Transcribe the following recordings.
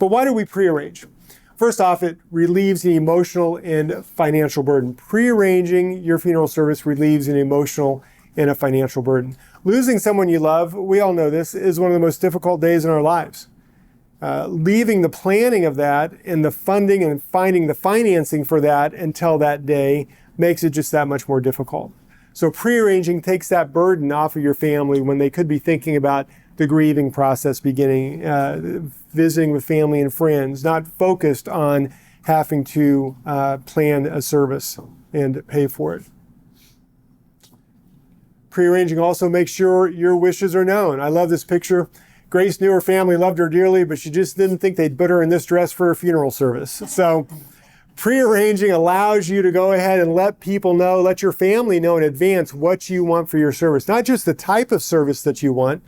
But why do we prearrange? First off, it relieves the emotional and financial burden. Prearranging your funeral service relieves an emotional and a financial burden. Losing someone you love, we all know this, is one of the most difficult days in our lives. Leaving the planning of that and the funding and finding the financing for that until that day makes it just that much more difficult. So prearranging takes that burden off of your family when they could be thinking about the grieving process beginning, visiting with family and friends, not focused on having to plan a service and pay for it. Prearranging also makes sure your wishes are known. I love this picture. Grace knew her family loved her dearly, but she just didn't think they'd put her in this dress for a funeral service. So prearranging allows you to go ahead and let people know, let your family know in advance what you want for your service. Not just the type of service that you want,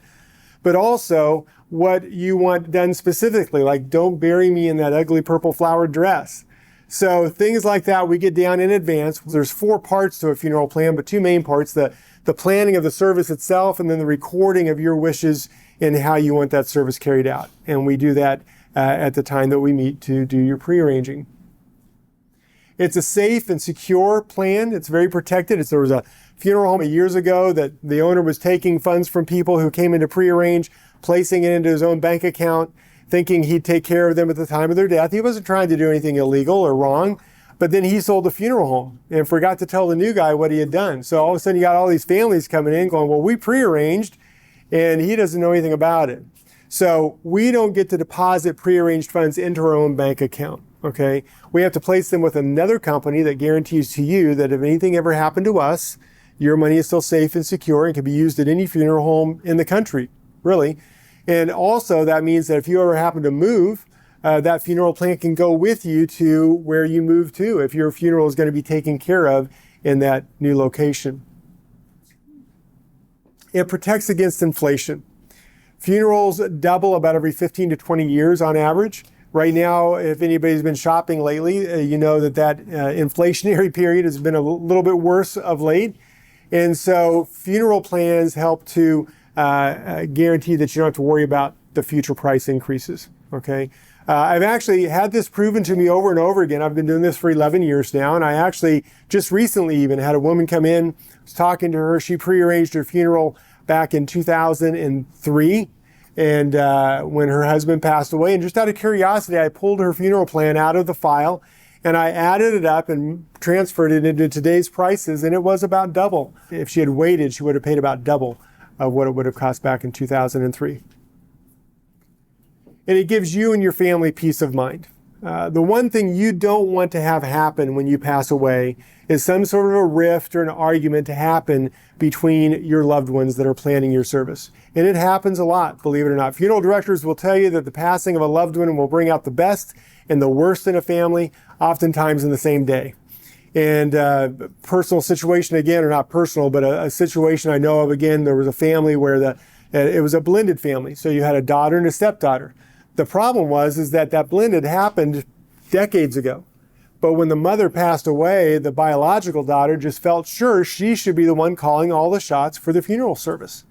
but also what you want done specifically, like don't bury me in that ugly purple flowered dress. So things like that we get down in advance. There's 4 parts to a funeral plan, but 2 main parts, the planning of the service itself and then the recording of your wishes and how you want that service carried out. And we do that at the time that we meet to do your prearranging. It's a safe and secure plan. It's very protected. There was a funeral home years ago that the owner was taking funds from people who came in to prearrange, placing it into his own bank account, thinking he'd take care of them at the time of their death. He wasn't trying to do anything illegal or wrong, but then he sold the funeral home and forgot to tell the new guy what he had done. So all of a sudden you got all these families coming in going, well, we prearranged, and he doesn't know anything about it. So we don't get to deposit prearranged funds into our own bank account, okay? We have to place them with another company that guarantees to you that if anything ever happened to us, your money is still safe and secure and can be used at any funeral home in the country, really. And also that means that if you ever happen to move, that funeral plan can go with you to where you move to if your funeral is going to be taken care of in that new location. It protects against inflation. Funerals double about every 15 to 20 years on average. Right now, if anybody's been shopping lately, you know that inflationary period has been a little bit worse of late. And so funeral plans help to guarantee that you don't have to worry about the future price increases, okay? I've actually had this proven to me over and over again. I've been doing this for 11 years now, and I actually just recently even had a woman come in, was talking to her. She prearranged her funeral back in 2003, and when her husband passed away. And just out of curiosity, I pulled her funeral plan out of the file, and I added it up and transferred it into today's prices, and it was about double. If she had waited, she would have paid about double of what it would have cost back in 2003. And it gives you and your family peace of mind. The one thing you don't want to have happen when you pass away is some sort of a rift or an argument to happen between your loved ones that are planning your service. And it happens a lot, believe it or not. Funeral directors will tell you that the passing of a loved one will bring out the best and the worst in a family, oftentimes in the same day. And personal situation, again, or not personal, but a situation I know of, again, there was a family where it was a blended family. So you had a daughter and a stepdaughter. The problem is that blended happened decades ago. But when the mother passed away, the biological daughter just felt sure she should be the one calling all the shots for the funeral service.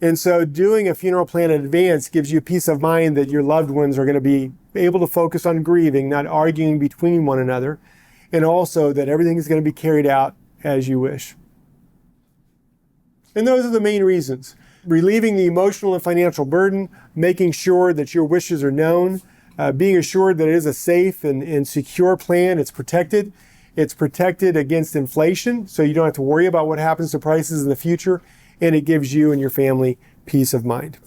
And so doing a funeral plan in advance gives you peace of mind that your loved ones are going to be able to focus on grieving, not arguing between one another, and also that everything is going to be carried out as you wish. And those are the main reasons. Relieving the emotional and financial burden, making sure that your wishes are known, being assured that it is a safe and secure plan. It's protected. It's protected against inflation, so you don't have to worry about what happens to prices in the future, and it gives you and your family peace of mind.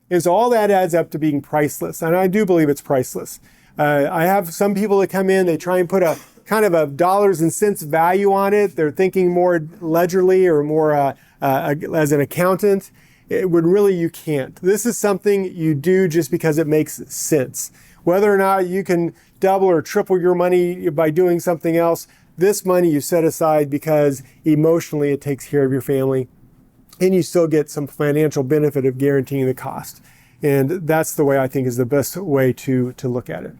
And so all that adds up to being priceless, and I do believe it's priceless. I have some people that come in, they try and put a kind of a dollars and cents value on it. They're thinking more ledgerly or more as an accountant, when really you can't. This is something you do just because it makes sense. Whether or not you can double or triple your money by doing something else, this money you set aside because emotionally it takes care of your family, and you still get some financial benefit of guaranteeing the cost. And that's the way I think is the best way to look at it.